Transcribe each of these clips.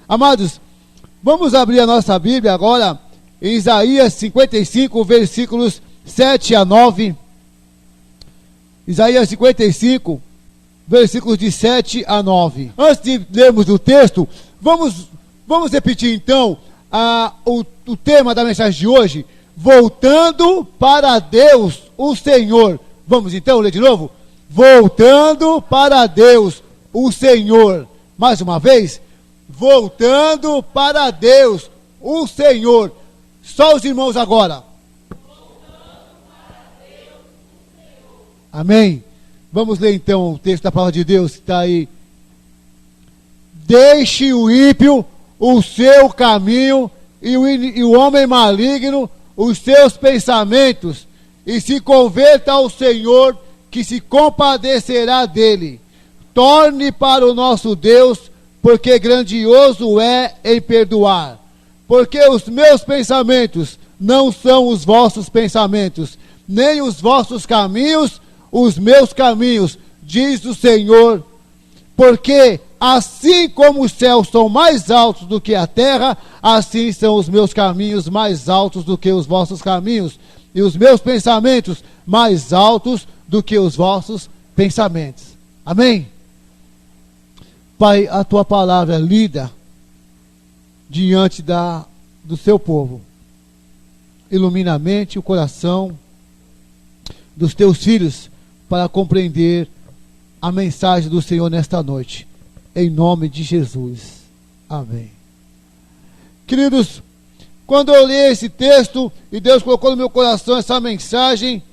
Amados, vamos abrir a nossa Bíblia agora em Isaías 55, versículos 7 a 9. Isaías 55, versículos de 7 a 9. Antes de lermos o texto, vamos repetir então o tema da mensagem de hoje: voltando para Deus, o Senhor. Vamos então ler de novo? Voltando para Deus, o Senhor. Mais uma vez, voltando para Deus, o Senhor. Só os irmãos agora. Amém? Vamos ler então o texto da palavra de Deus que está aí. Deixe o ímpio o seu caminho e o homem maligno os seus pensamentos, e se converta ao Senhor, que se compadecerá dele. Torne para o nosso Deus, porque grandioso é em perdoar. Porque os meus pensamentos não são os vossos pensamentos, nem os vossos caminhos os meus caminhos, diz o Senhor. Porque assim como os céus são mais altos do que a terra, assim são os meus caminhos mais altos do que os vossos caminhos, e os meus pensamentos mais altos do que os vossos pensamentos. Amém? Pai, a tua palavra é lida diante do seu povo. Ilumina a mente e o coração dos teus filhos para compreender a mensagem do Senhor nesta noite. Em nome de Jesus. Amém. Queridos, quando eu li esse texto e Deus colocou no meu coração essa mensagem,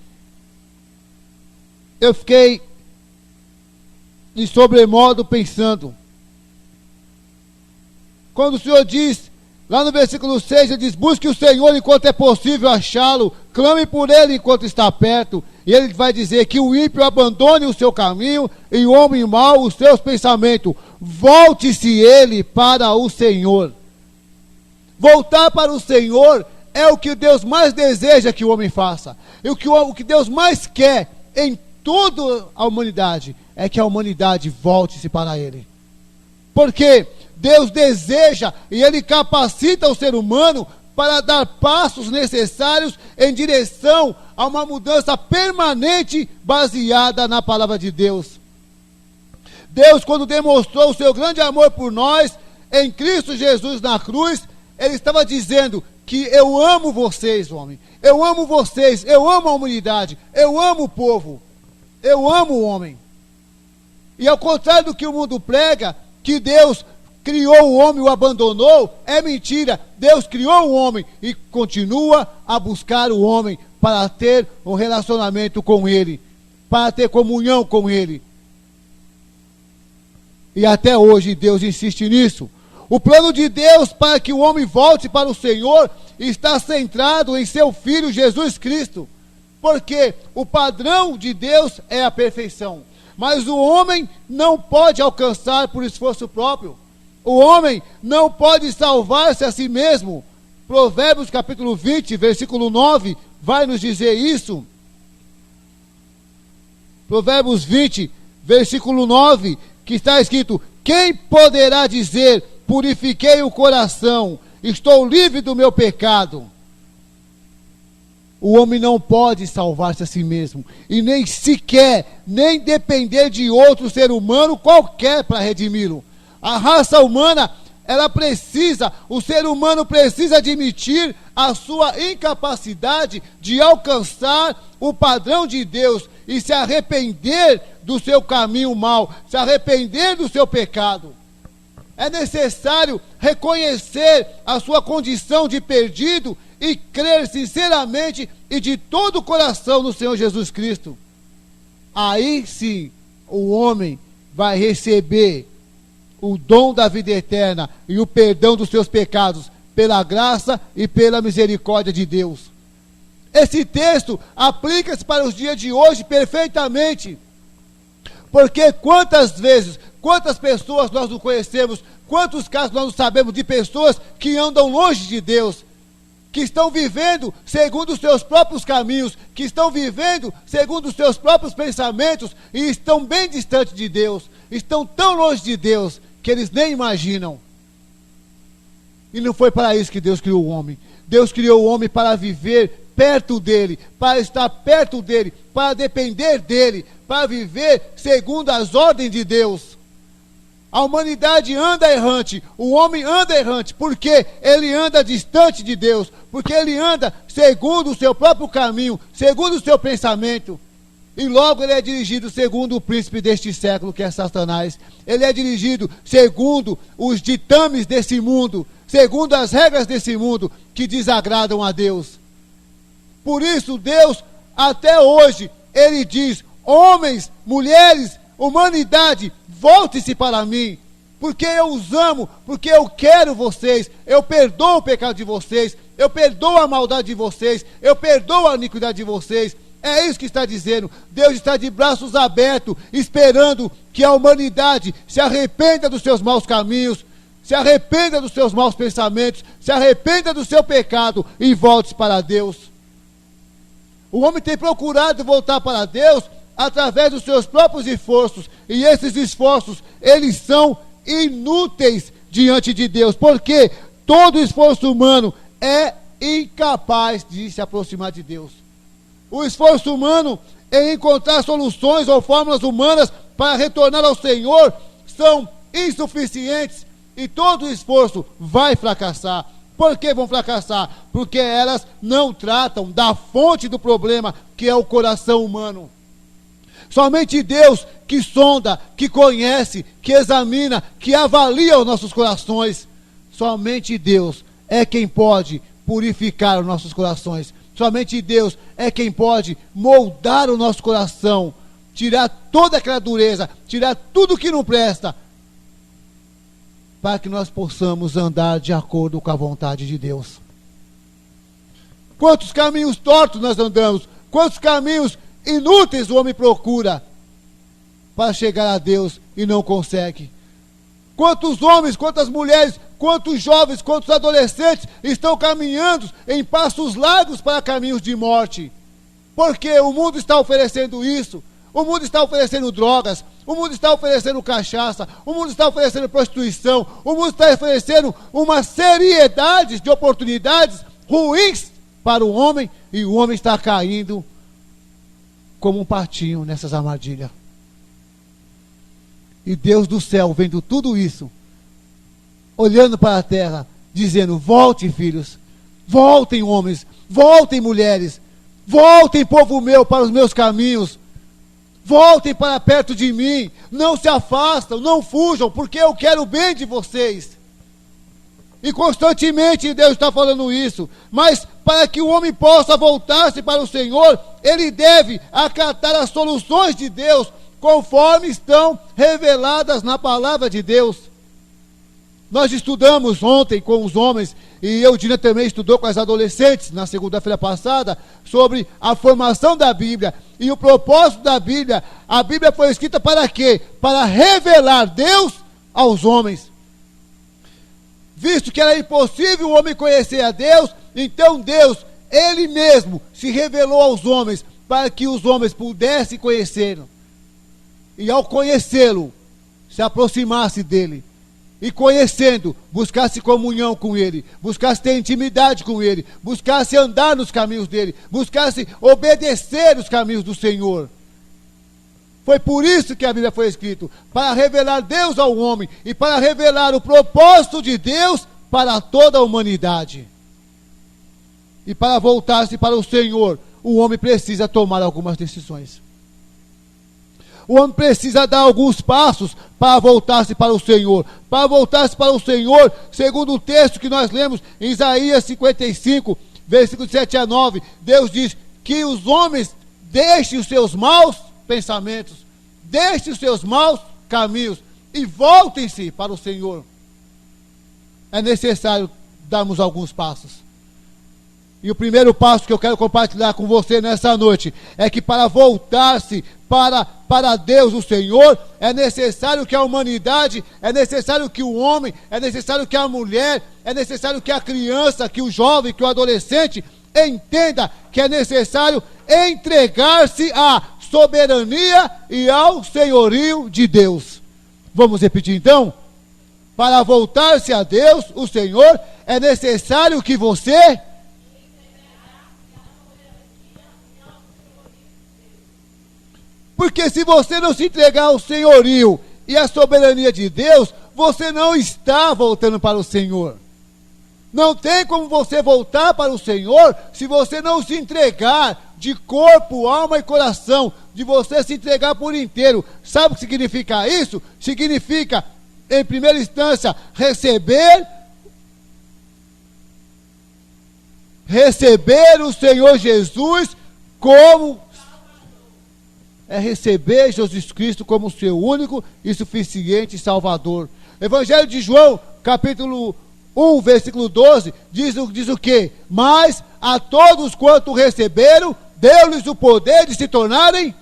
eu fiquei de sobremodo pensando. Quando o Senhor diz, lá no versículo 6, ele diz: busque o Senhor enquanto é possível achá-lo, clame por ele enquanto está perto. E ele vai dizer que o ímpio abandone o seu caminho e o homem mau os seus pensamentos. Volte-se ele para o Senhor. Voltar para o Senhor é o que Deus mais deseja que o homem faça. E o que Deus mais quer em toda a humanidade é que a humanidade volte-se para ele. Porque Deus deseja e ele capacita o ser humano para dar passos necessários em direção a uma mudança permanente baseada na palavra de Deus. Deus, quando demonstrou o seu grande amor por nós, em Cristo Jesus na cruz, ele estava dizendo que eu amo vocês, homem. Eu amo vocês, eu amo a humanidade, eu amo o povo, eu amo o homem. E ao contrário do que o mundo prega, que Deus criou o homem e o abandonou, é mentira. Deus criou o homem e continua a buscar o homem para ter um relacionamento com ele, para ter comunhão com ele. E até hoje Deus insiste nisso. O plano de Deus para que o homem volte para o Senhor está centrado em seu Filho Jesus Cristo. Porque o padrão de Deus é a perfeição. Mas o homem não pode alcançar por esforço próprio. O homem não pode salvar-se a si mesmo. Provérbios capítulo 20, versículo 9, vai nos dizer isso. Provérbios 20, versículo 9, que está escrito: quem poderá dizer, purifiquei o coração, estou livre do meu pecado? O homem não pode salvar-se a si mesmo, e nem sequer, nem depender de outro ser humano qualquer para redimi-lo. A raça humana, o ser humano precisa admitir a sua incapacidade de alcançar o padrão de Deus e se arrepender do seu caminho mau, se arrepender do seu pecado. É necessário reconhecer a sua condição de perdido e crer sinceramente e de todo o coração no Senhor Jesus Cristo. Aí sim, o homem vai receber o dom da vida eterna e o perdão dos seus pecados, pela graça e pela misericórdia de Deus. Esse texto aplica-se para os dias de hoje perfeitamente. Porque quantas vezes, quantas pessoas nós não conhecemos, quantos casos nós não sabemos de pessoas que andam longe de Deus, que estão vivendo segundo os seus próprios caminhos, que estão vivendo segundo os seus próprios pensamentos e estão bem distantes de Deus, estão tão longe de Deus que eles nem imaginam. E não foi para isso que Deus criou o homem. Deus criou o homem para viver perto dele, para estar perto dele, para depender dele, para viver segundo as ordens de Deus. A humanidade anda errante, o homem anda errante, porque ele anda distante de Deus, porque ele anda segundo o seu próprio caminho, segundo o seu pensamento. E logo ele é dirigido segundo o príncipe deste século, que é Satanás. Ele é dirigido segundo os ditames desse mundo, segundo as regras desse mundo, que desagradam a Deus. Por isso Deus, até hoje, ele diz: homens, mulheres, humanidade, volte-se para mim, porque eu os amo, porque eu quero vocês, eu perdoo o pecado de vocês, eu perdoo a maldade de vocês, eu perdoo a iniquidade de vocês. É isso que está dizendo. Deus está de braços abertos, esperando que a humanidade se arrependa dos seus maus caminhos, se arrependa dos seus maus pensamentos, se arrependa do seu pecado e volte para Deus. O homem tem procurado voltar para Deus através dos seus próprios esforços, e esses esforços, eles são inúteis diante de Deus, porque todo esforço humano é incapaz de se aproximar de Deus. O esforço humano em encontrar soluções ou fórmulas humanas para retornar ao Senhor são insuficientes, e todo esforço vai fracassar. Por que vão fracassar? Porque elas não tratam da fonte do problema, que é o coração humano. Somente Deus, que sonda, que conhece, que examina, que avalia os nossos corações, somente Deus é quem pode purificar os nossos corações. Somente Deus é quem pode moldar o nosso coração, tirar toda aquela dureza, tirar tudo que não presta, para que nós possamos andar de acordo com a vontade de Deus. Quantos caminhos tortos nós andamos, quantos caminhos inúteis o homem procura para chegar a Deus e não consegue. Quantos homens, quantas mulheres, quantos jovens, quantos adolescentes estão caminhando em passos largos para caminhos de morte, porque o mundo está oferecendo isso. O mundo está oferecendo drogas, o mundo está oferecendo cachaça, o mundo está oferecendo prostituição, o mundo está oferecendo uma seriedade de oportunidades ruins para o homem, e o homem está caindo como um patinho nessas armadilhas. E Deus do céu, vendo tudo isso, olhando para a terra, dizendo: voltem, filhos, voltem, homens, voltem, mulheres, voltem, povo meu, para os meus caminhos, voltem para perto de mim, não se afastam, não fujam, porque eu quero o bem de vocês. E constantemente Deus está falando isso. Mas para que o homem possa voltar-se para o Senhor, ele deve acatar as soluções de Deus, conforme estão reveladas na palavra de Deus. Nós estudamos ontem com os homens, e Eudina também estudou com as adolescentes na segunda-feira passada, sobre a formação da Bíblia e o propósito da Bíblia. A Bíblia foi escrita para quê? Para revelar Deus aos homens. Visto que era impossível o homem conhecer a Deus, então Deus, Ele mesmo, se revelou aos homens, para que os homens pudessem conhecê-lo. E ao conhecê-lo, se aproximasse dele. E conhecendo, buscasse comunhão com Ele, buscasse ter intimidade com Ele, buscasse andar nos caminhos dEle, buscasse obedecer os caminhos do Senhor. Foi por isso que a Bíblia foi escrita, para revelar Deus ao homem e para revelar o propósito de Deus para toda a humanidade. E para voltar-se para o Senhor, o homem precisa tomar algumas decisões. O homem precisa dar alguns passos para voltar-se para o Senhor. Para voltar-se para o Senhor, segundo o texto que nós lemos em Isaías 55, versículos 7 a 9, Deus diz que os homens deixem os seus maus pensamentos, deixem os seus maus caminhos e voltem-se para o Senhor. É necessário darmos alguns passos. E o primeiro passo que eu quero compartilhar com você nessa noite é que para voltar-se para Deus, o Senhor, é necessário que a humanidade, é necessário que o homem, é necessário que a mulher, é necessário que a criança, que o jovem, que o adolescente entenda que é necessário entregar-se à soberania e ao senhorio de Deus. Vamos repetir então? Para voltar-se a Deus, o Senhor, é necessário que você... Porque se você não se entregar ao senhorio e à soberania de Deus, você não está voltando para o Senhor. Não tem como você voltar para o Senhor se você não se entregar de corpo, alma e coração, de você se entregar por inteiro. Sabe o que significa isso? Significa, em primeira instância, receber o Senhor Jesus como... É receber Jesus Cristo como seu único e suficiente Salvador. Evangelho de João, capítulo 1, versículo 12, diz o quê? Mas a todos quanto receberam, deu-lhes o poder de se tornarem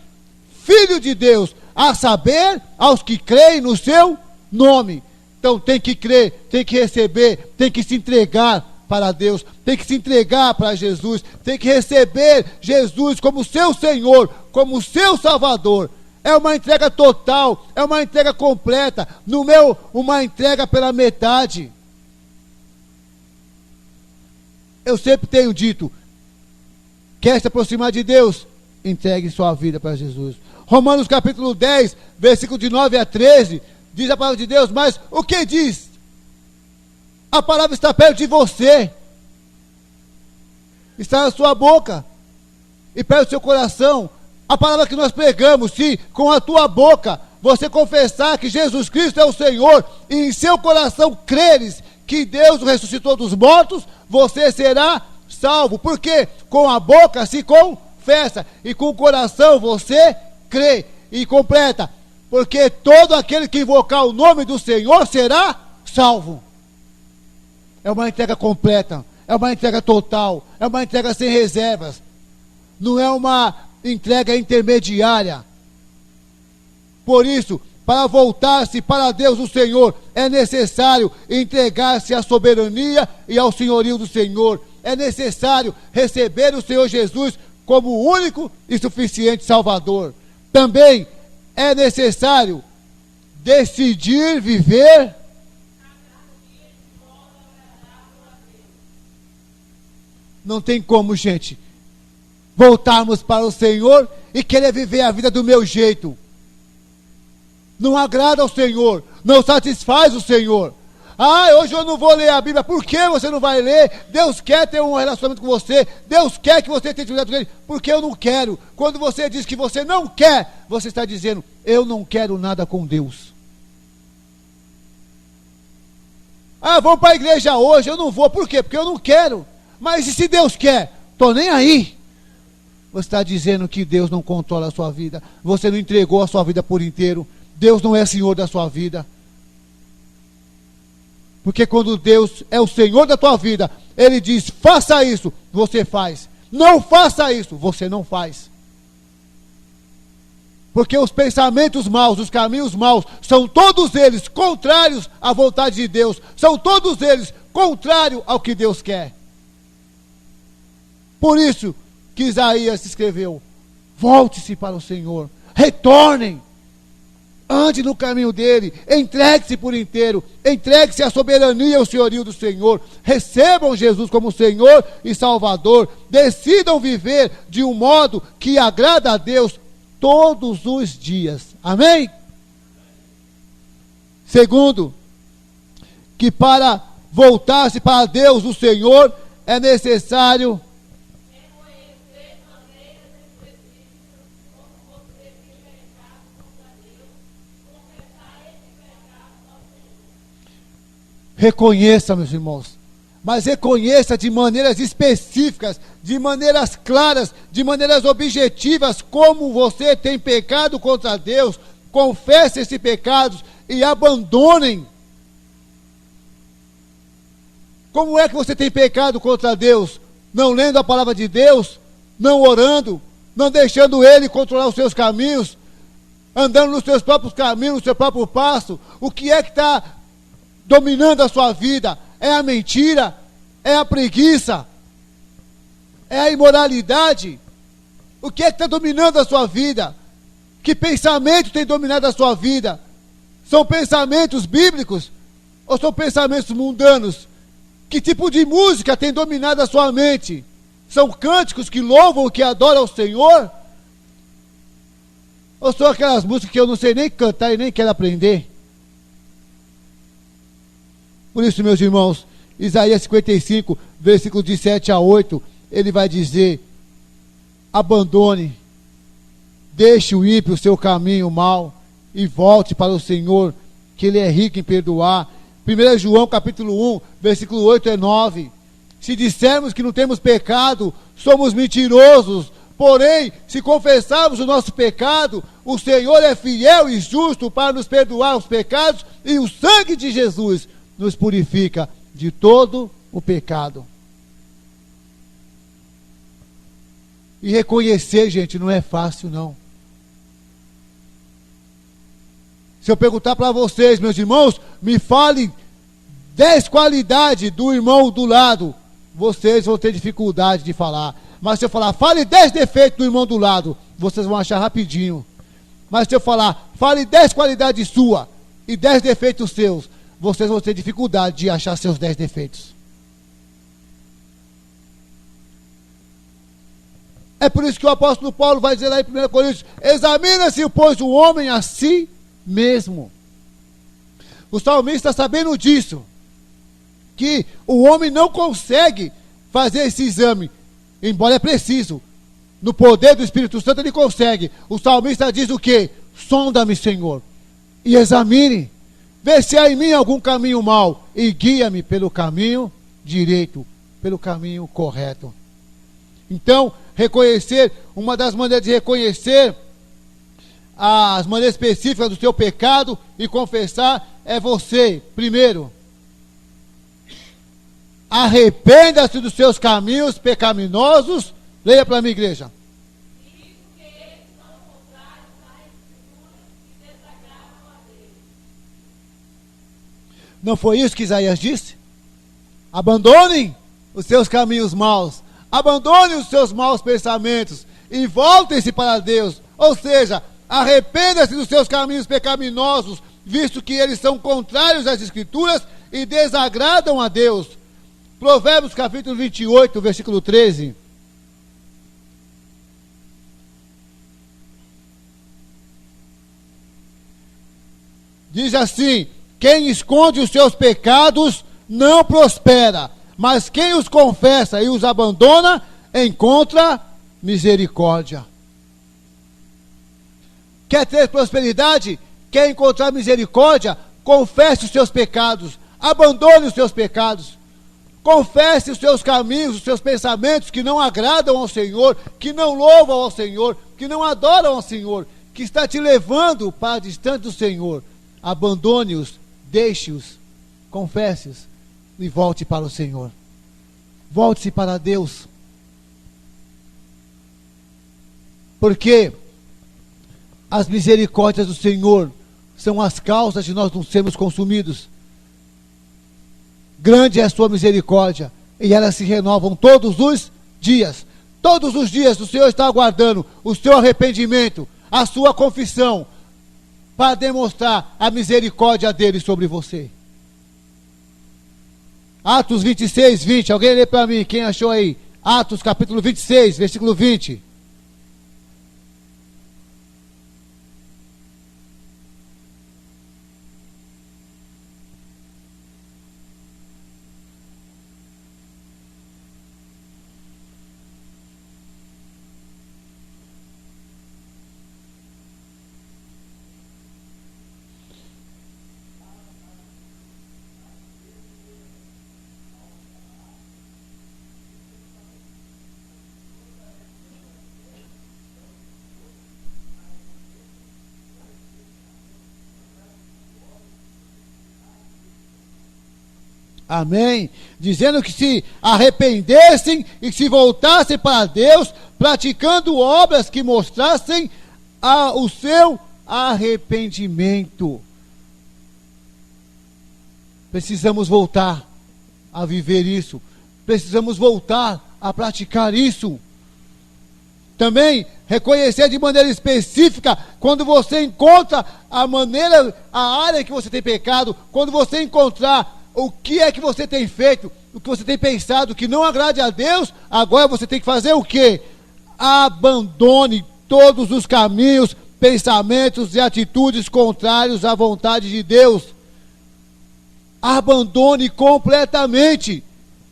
filhos de Deus, a saber, aos que creem no seu nome. Então tem que crer, tem que receber, tem que se entregar para Deus, tem que se entregar para Jesus, tem que receber Jesus como seu Senhor, como seu Salvador. É uma entrega total, é uma entrega completa, uma entrega pela metade. Eu sempre tenho dito, quer se aproximar de Deus? Entregue sua vida para Jesus. Romanos capítulo 10, versículo de 9 a 13, diz a palavra de Deus, mas o que diz? A palavra está perto de você, está na sua boca e perto do seu coração. A palavra que nós pregamos, se com a tua boca você confessar que Jesus Cristo é o Senhor e em seu coração creres que Deus o ressuscitou dos mortos, você será salvo. Porque com a boca se confessa e com o coração você crê e completa. Porque todo aquele que invocar o nome do Senhor será salvo. É uma entrega completa, é uma entrega total, é uma entrega sem reservas. Não é uma entrega intermediária. Por isso, para voltar-se para Deus o Senhor, é necessário entregar-se à soberania e ao senhorio do Senhor. É necessário receber o Senhor Jesus como o único e suficiente Salvador. Também é necessário decidir viver Não tem como, gente, voltarmos para o Senhor e querer viver a vida do meu jeito. Não agrada ao Senhor, não satisfaz o Senhor. Hoje eu não vou ler a Bíblia. Por que você não vai ler? Deus quer ter um relacionamento com você. Deus quer que você tenha intimidade com Ele. Porque eu não quero. Quando você diz que você não quer, você está dizendo, eu não quero nada com Deus. Vamos para a igreja hoje. Eu não vou. Por quê? Porque eu não quero. Mas e se Deus quer? Estou nem aí. Você está dizendo que Deus não controla a sua vida. Você não entregou a sua vida por inteiro. Deus não é Senhor da sua vida. Porque quando Deus é o Senhor da tua vida, Ele diz, faça isso, você faz. Não faça isso, você não faz. Porque os pensamentos maus, os caminhos maus, são todos eles contrários à vontade de Deus. São todos eles contrários ao que Deus quer. Por isso que Isaías escreveu, volte-se para o Senhor, retornem. Ande no caminho dele, entregue-se por inteiro, entregue-se à soberania e ao senhorio do Senhor, recebam Jesus como Senhor e Salvador, decidam viver de um modo que agrada a Deus todos os dias. Amém? Segundo, que para voltar-se para Deus, o Senhor, é necessário reconheça, meus irmãos, mas reconheça de maneiras específicas, de maneiras claras, de maneiras objetivas, como você tem pecado contra Deus. Confesse esses pecados e abandonem. Como é que você tem pecado contra Deus? Não lendo a palavra de Deus, não orando, não deixando Ele controlar os seus caminhos, andando nos seus próprios caminhos, no seu próprio passo. O que é que está dominando a sua vida? É a mentira? É a preguiça? É a imoralidade? O que é que está dominando a sua vida? Que pensamento tem dominado a sua vida? São pensamentos bíblicos? Ou são pensamentos mundanos? Que tipo de música tem dominado a sua mente? São cânticos que louvam, que adoram ao Senhor? Ou são aquelas músicas que eu não sei nem cantar e nem quero aprender? Por isso, meus irmãos, Isaías 55, versículos de 7 a 8, ele vai dizer: abandone, deixe o ímpio o seu caminho mau e volte para o Senhor, que Ele é rico em perdoar. 1 João capítulo 1, versículo 8 e 9. Se dissermos que não temos pecado, somos mentirosos. Porém, se confessarmos o nosso pecado, o Senhor é fiel e justo para nos perdoar os pecados, e o sangue de Jesus nos purifica de todo o pecado. E reconhecer, gente, não é fácil, não. Se eu perguntar para vocês, meus irmãos, me falem 10 qualidades do irmão do lado, vocês vão ter dificuldade de falar. Mas se eu falar, fale 10 defeitos do irmão do lado, vocês vão achar rapidinho. Mas se eu falar, fale 10 qualidades suas e 10 defeitos seus, vocês vão ter dificuldade de achar seus 10 defeitos. É por isso que o apóstolo Paulo vai dizer lá em 1 Coríntios: examina-se, pois, o homem a si mesmo. O salmista, sabendo disso, que o homem não consegue fazer esse exame, embora é preciso, no poder do Espírito Santo ele consegue. O salmista diz o quê? Sonda-me, Senhor, e examine, vê se há em mim algum caminho mau, e guia-me pelo caminho direito, pelo caminho correto. Então, reconhecer, uma das maneiras de reconhecer as maneiras específicas do seu pecado e confessar é você, primeiro, arrependa-se dos seus caminhos pecaminosos. Leia para mim, igreja. Não foi isso que Isaías disse? Abandonem os seus caminhos maus, abandonem os seus maus pensamentos e voltem-se para Deus. Ou seja, arrependa-se dos seus caminhos pecaminosos, visto que eles são contrários às Escrituras e desagradam a Deus. Provérbios capítulo 28, versículo 13. Diz assim: quem esconde os seus pecados não prospera, mas quem os confessa e os abandona encontra misericórdia. Quer ter prosperidade? Quer encontrar misericórdia? Confesse os seus pecados, abandone os seus pecados, confesse os seus caminhos, os seus pensamentos que não agradam ao Senhor, que não louvam ao Senhor, que não adoram ao Senhor, que está te levando para distante do Senhor. Abandone-os, deixe-os, confesse-os e volte para o Senhor. Volte-se para Deus. Porque as misericórdias do Senhor são as causas de nós não sermos consumidos. Grande é a sua misericórdia, e elas se renovam todos os dias. Todos os dias o Senhor está aguardando o seu arrependimento, a sua confissão, para demonstrar a misericórdia dele sobre você. Atos 26, 20, alguém lê para mim, quem achou aí? Atos capítulo 26, versículo 20. Amém? Dizendo que se arrependessem e se voltassem para Deus, praticando obras que mostrassem o seu arrependimento. Precisamos voltar a viver isso. Precisamos voltar a praticar isso. Também reconhecer de maneira específica quando você encontra a área que você tem pecado, quando você encontrar o que é que você tem feito, o que você tem pensado que não agrade a Deus, agora você tem que fazer o quê? Abandone todos os caminhos, pensamentos e atitudes contrários à vontade de Deus. Abandone completamente.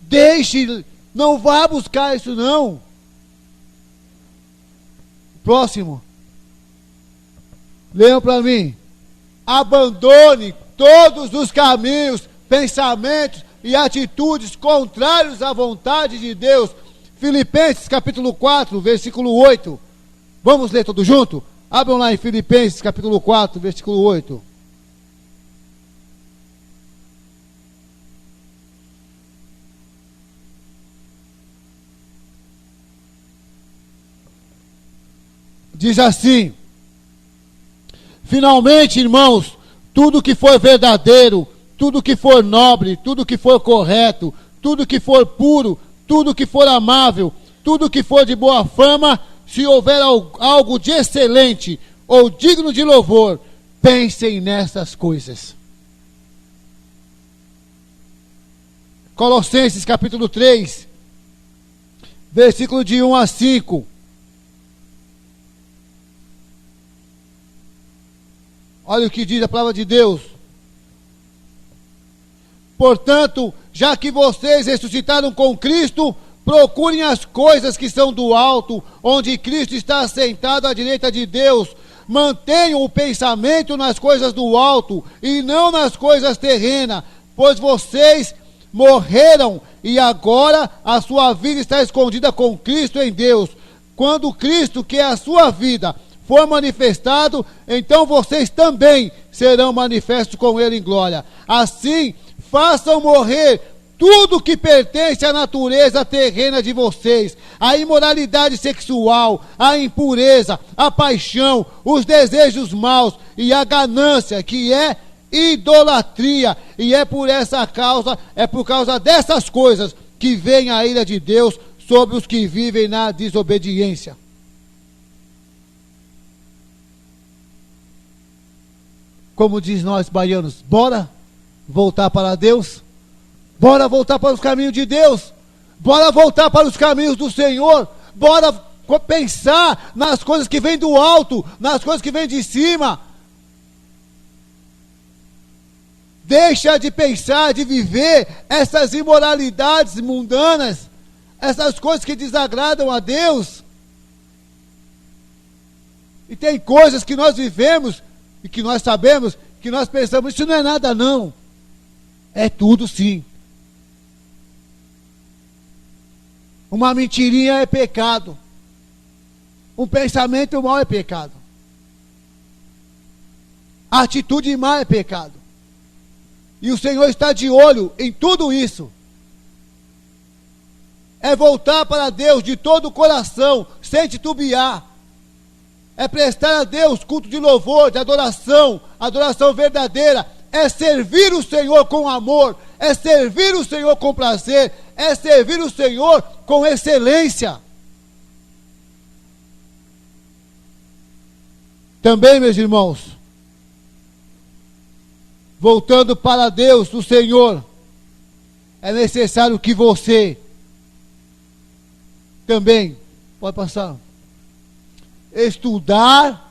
Deixe, não vá buscar isso não. Próximo. Leiam para mim. Abandone todos os caminhos, pensamentos e atitudes contrários à vontade de Deus. Filipenses capítulo 4, versículo 8. Vamos ler tudo junto? Abram lá em Filipenses capítulo 4, versículo 8. Diz assim: finalmente, irmãos, tudo que for verdadeiro, tudo que for nobre, tudo que for correto, tudo que for puro, tudo que for amável, tudo que for de boa fama, se houver algo de excelente ou digno de louvor, pensem nessas coisas. Colossenses capítulo 3, versículo de 1 a 5. Olha o que diz a palavra de Deus. Portanto, já que vocês ressuscitaram com Cristo, procurem as coisas que são do alto, onde Cristo está assentado à direita de Deus. Mantenham o pensamento nas coisas do alto e não nas coisas terrenas, pois vocês morreram e agora a sua vida está escondida com Cristo em Deus. Quando Cristo, que é a sua vida, for manifestado, então vocês também serão manifestos com Ele em glória. Assim, façam morrer tudo que pertence à natureza terrena de vocês: a imoralidade sexual, a impureza, a paixão, os desejos maus e a ganância, que é idolatria. E é por causa dessas coisas que vem a ira de Deus sobre os que vivem na desobediência. Como diz nós baianos, bora voltar para Deus? Bora voltar para os caminhos de Deus? Bora voltar para os caminhos do Senhor? Bora pensar nas coisas que vêm do alto, nas coisas que vêm de cima. Deixa de pensar, de viver essas imoralidades mundanas, essas coisas que desagradam a Deus. E tem coisas que nós vivemos e que nós sabemos, que nós pensamos, isso não é nada não. É tudo sim. Uma mentirinha é pecado. Um pensamento mau é pecado. A atitude má é pecado. E o Senhor está de olho em tudo isso. É voltar para Deus de todo o coração, sem titubear. É prestar a Deus culto de louvor, de adoração, adoração verdadeira. É servir o Senhor com amor, é servir o Senhor com prazer, é servir o Senhor com excelência. Também, meus irmãos, voltando para Deus, o Senhor, é necessário que você também, pode passar, estudar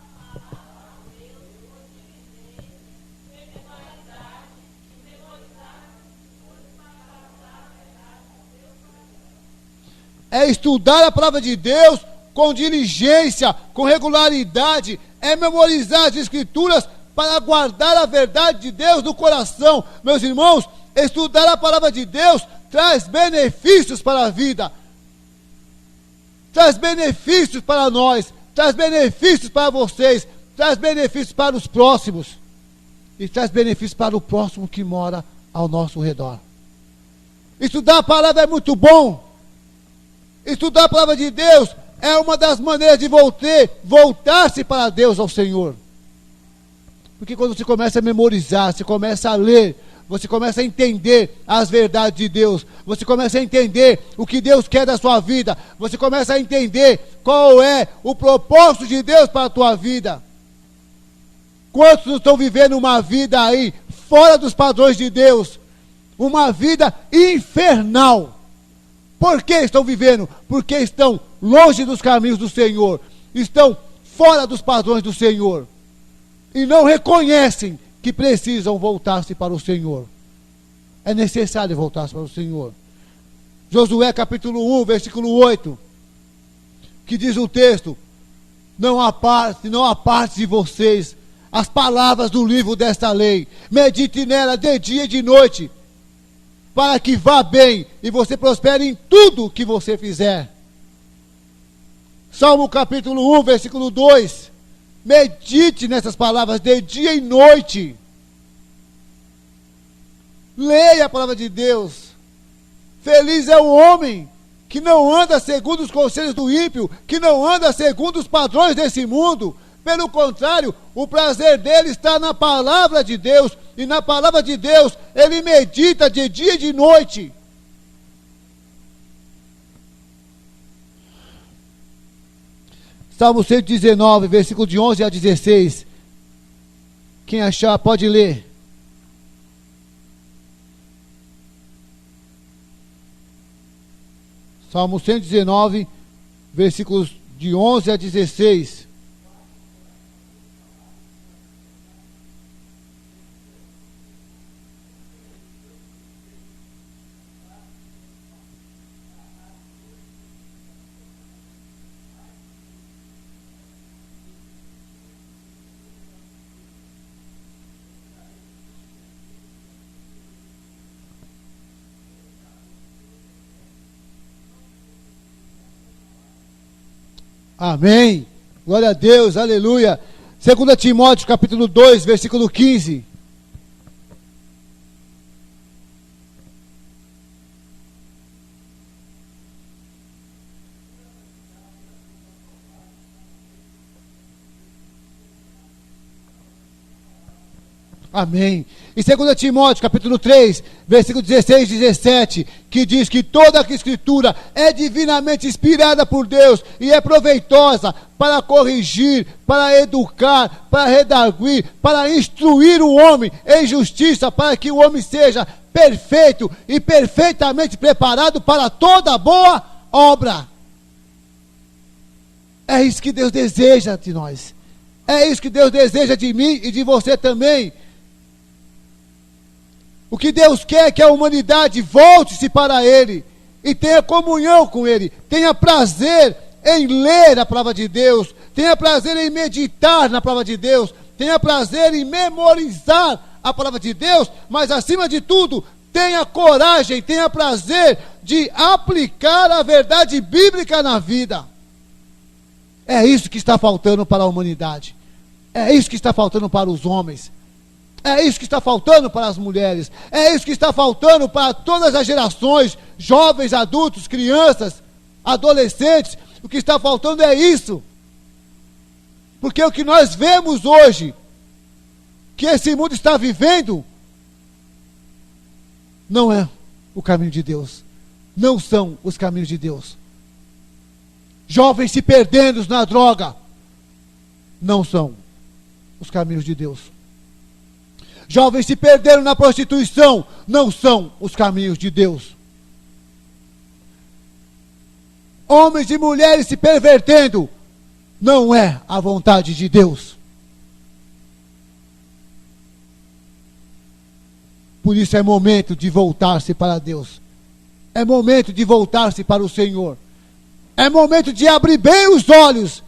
a palavra de Deus com diligência, com regularidade, é memorizar as escrituras para guardar a verdade de Deus no coração. Meus irmãos, estudar a palavra de Deus traz benefícios para a vida, traz benefícios para nós, traz benefícios para vocês, traz benefícios para os próximos e traz benefícios para o próximo que mora ao nosso redor. Estudar a palavra é muito bom. Estudar a palavra de Deus é uma das maneiras de voltar-se para Deus, ao Senhor. Porque quando você começa a memorizar, você começa a ler, você começa a entender as verdades de Deus, você começa a entender o que Deus quer da sua vida, você começa a entender qual é o propósito de Deus para a tua vida. Quantos estão vivendo uma vida aí fora dos padrões de Deus? uma vida infernal. Por que estão vivendo? Porque estão longe dos caminhos do Senhor, estão fora dos padrões do Senhor, e não reconhecem que precisam voltar-se para o Senhor. É necessário voltar-se para o Senhor. Josué capítulo 1, versículo 8, que diz o texto: não aparte de vocês as palavras do livro desta lei, medite nela de dia e de noite, para que vá bem e você prospere em tudo que você fizer. Salmo capítulo 1, versículo 2, medite nessas palavras de dia e noite. Leia a palavra de Deus. Feliz é o homem que não anda segundo os conselhos do ímpio, que não anda segundo os padrões desse mundo. Pelo contrário, o prazer dele está na palavra de Deus, e na palavra de Deus ele medita de dia e de noite. Salmo 119, versículo de 11 a 16. Quem achar pode ler. Salmo 119, versículos de 11 a 16. Amém. Glória a Deus, aleluia. 2 Timóteo capítulo 2, versículo 15. Amém. E 2 Timóteo capítulo 3, versículo 16 e 17, que diz que toda a escritura é divinamente inspirada por Deus e é proveitosa para corrigir, para educar, para redarguir, para instruir o homem em justiça, para que o homem seja perfeito e perfeitamente preparado para toda boa obra. É isso que Deus deseja de nós. É isso que Deus deseja de mim e de você também. O que Deus quer é que a humanidade volte-se para Ele e tenha comunhão com Ele, tenha prazer em ler a palavra de Deus, tenha prazer em meditar na palavra de Deus, tenha prazer em memorizar a palavra de Deus, mas acima de tudo, tenha coragem, tenha prazer de aplicar a verdade bíblica na vida. É isso que está faltando para a humanidade, é isso que está faltando para os homens. É isso que está faltando para as mulheres. É isso que está faltando para todas as gerações, jovens, adultos, crianças, adolescentes. O que está faltando é isso. Porque o que nós vemos hoje, que esse mundo está vivendo, não é o caminho de Deus. Não são os caminhos de Deus. Jovens se perdendo na droga, não são os caminhos de Deus. Jovens se perderam na prostituição, não são os caminhos de Deus. Homens e mulheres se pervertendo, não é a vontade de Deus. Por isso é momento de voltar-se para Deus. É momento de voltar-se para o Senhor. É momento de abrir bem os olhos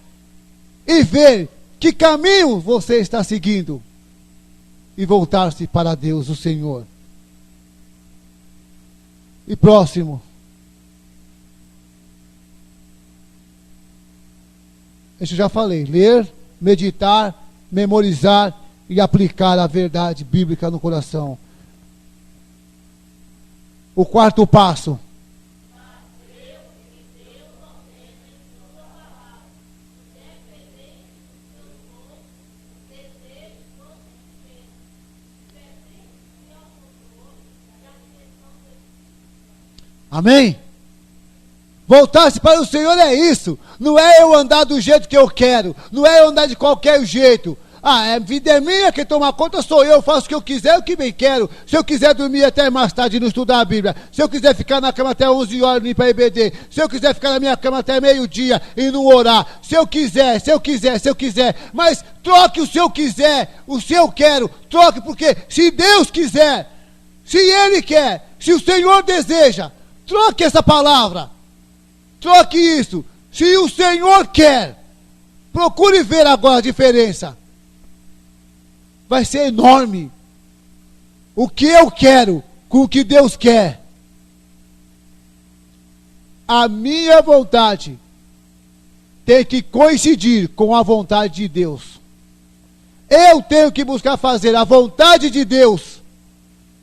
e ver que caminho você está seguindo. E voltar-se para Deus, o Senhor. E próximo. Isso eu já falei. Ler, meditar, memorizar e aplicar a verdade bíblica no coração. O quarto passo. Amém? Voltar-se para o Senhor é isso. Não é eu andar do jeito que eu quero. Não é eu andar de qualquer jeito. Vida é minha, quem toma conta sou eu faço o que eu quiser, o que bem quero. Se eu quiser dormir até mais tarde e não estudar a Bíblia, se eu quiser ficar na cama até 11 horas e ir para EBD, se eu quiser ficar na minha cama até meio-dia e não orar, se eu quiser, mas troque o se eu quiser, o se eu quero, troque, porque se Deus quiser, se Ele quer, se o Senhor deseja, troque essa palavra, troque isso. Se o Senhor quer, procure ver agora a diferença. Vai ser enorme. O que eu quero com o que Deus quer. A minha vontade tem que coincidir com a vontade de Deus. Eu tenho que buscar fazer a vontade de Deus.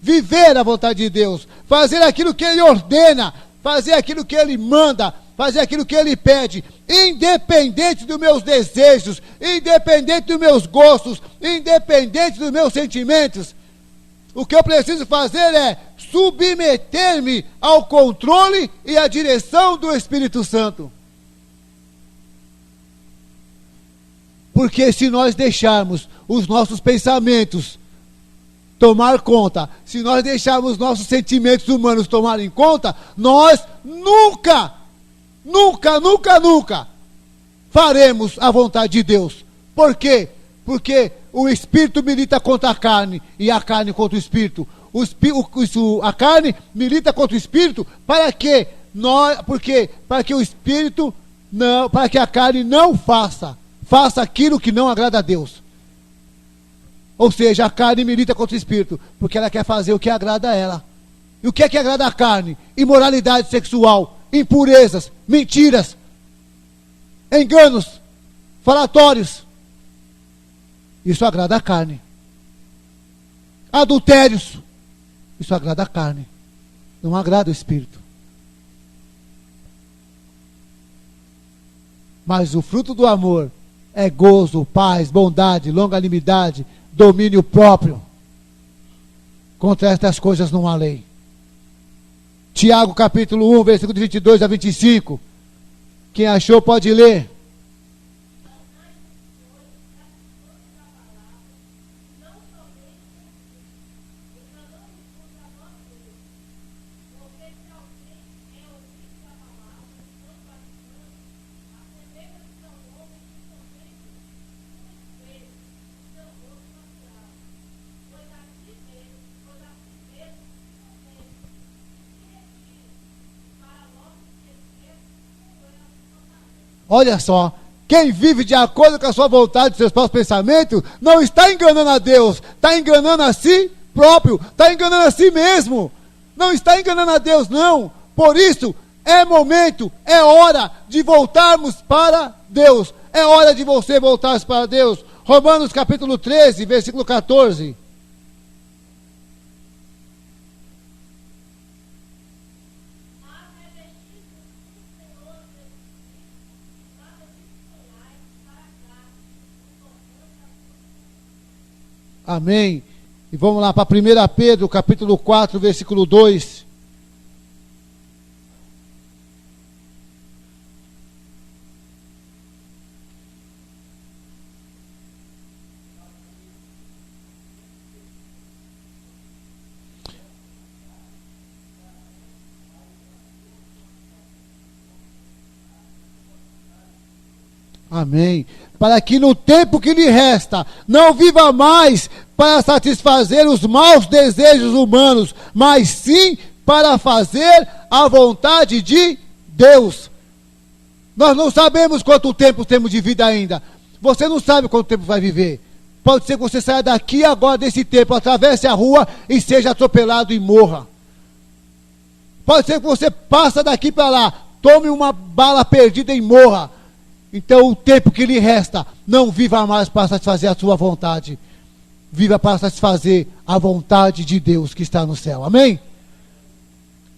Viver a vontade de Deus. Fazer aquilo que Ele ordena. Fazer aquilo que Ele manda. Fazer aquilo que Ele pede, independente dos meus desejos, independente dos meus gostos, independente dos meus sentimentos. O que eu preciso fazer é submeter-me ao controle e à direção do Espírito Santo. Porque se nós deixarmos os nossos pensamentos tomar conta, se nós deixarmos nossos sentimentos humanos tomarem conta, nós nunca faremos a vontade de Deus. Por quê? O Espírito milita contra a carne e a carne contra o Espírito. A carne milita contra o Espírito para que o Espírito não, para que a carne não faça aquilo que não agrada a Deus. Ou seja, a carne milita contra o Espírito porque ela quer fazer o que agrada a ela. E o que é que agrada a carne? Imoralidade sexual, impurezas, mentiras, enganos, falatórios. Isso agrada a carne. Adultérios. Isso agrada a carne. Não agrada o Espírito. Mas o fruto do amor é gozo, paz, bondade, longanimidade, domínio próprio. Contra estas coisas não há lei. Tiago capítulo 1, versículo 22 a 25. Quem achou pode ler. Olha só, quem vive de acordo com a sua vontade, seus próprios pensamentos, não está enganando a Deus, está enganando a si próprio, está enganando a si mesmo, não está enganando a Deus, não. Por isso, é momento, é hora de voltarmos para Deus, é hora de você voltar para Deus. Romanos capítulo 13, versículo 14. Amém. E vamos lá para 1 Pedro, capítulo 4, versículo 2. Amém. Para que no tempo que lhe resta, não viva mais para satisfazer os maus desejos humanos, mas sim para fazer a vontade de Deus. Nós não sabemos quanto tempo temos de vida ainda. Você não sabe quanto tempo vai viver. Pode ser que você saia daqui agora desse tempo, atravesse a rua e seja atropelado e morra. Pode ser que você passe daqui para lá, tome uma bala perdida e morra. Então o tempo que lhe resta, não viva mais para satisfazer a sua vontade. Viva para satisfazer a vontade de Deus que está no céu. Amém?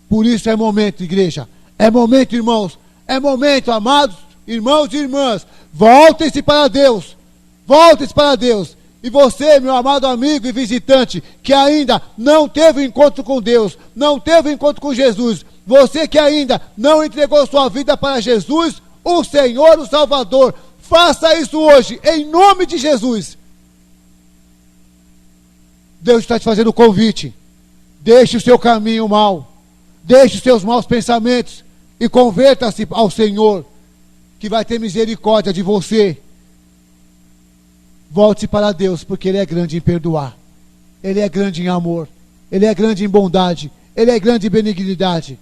Por isso é momento, igreja. É momento, irmãos. É momento, amados irmãos e irmãs. Voltem-se para Deus. Voltem-se para Deus. E você, meu amado amigo e visitante, que ainda não teve encontro com Deus, não teve encontro com Jesus, você que ainda não entregou sua vida para Jesus, o Senhor, o Salvador, faça isso hoje, em nome de Jesus. Deus está te fazendo o convite. Deixe o seu caminho mau, deixe os seus maus pensamentos e converta-se ao Senhor, que vai ter misericórdia de você. Volte para Deus, porque Ele é grande em perdoar, Ele é grande em amor, Ele é grande em bondade, Ele é grande em benignidade.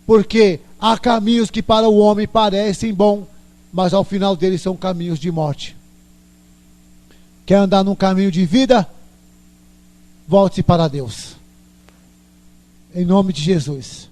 Porque há caminhos que para o homem parecem bons, mas ao final deles são caminhos de morte. Quer andar num caminho de vida? Volte para Deus. Em nome de Jesus.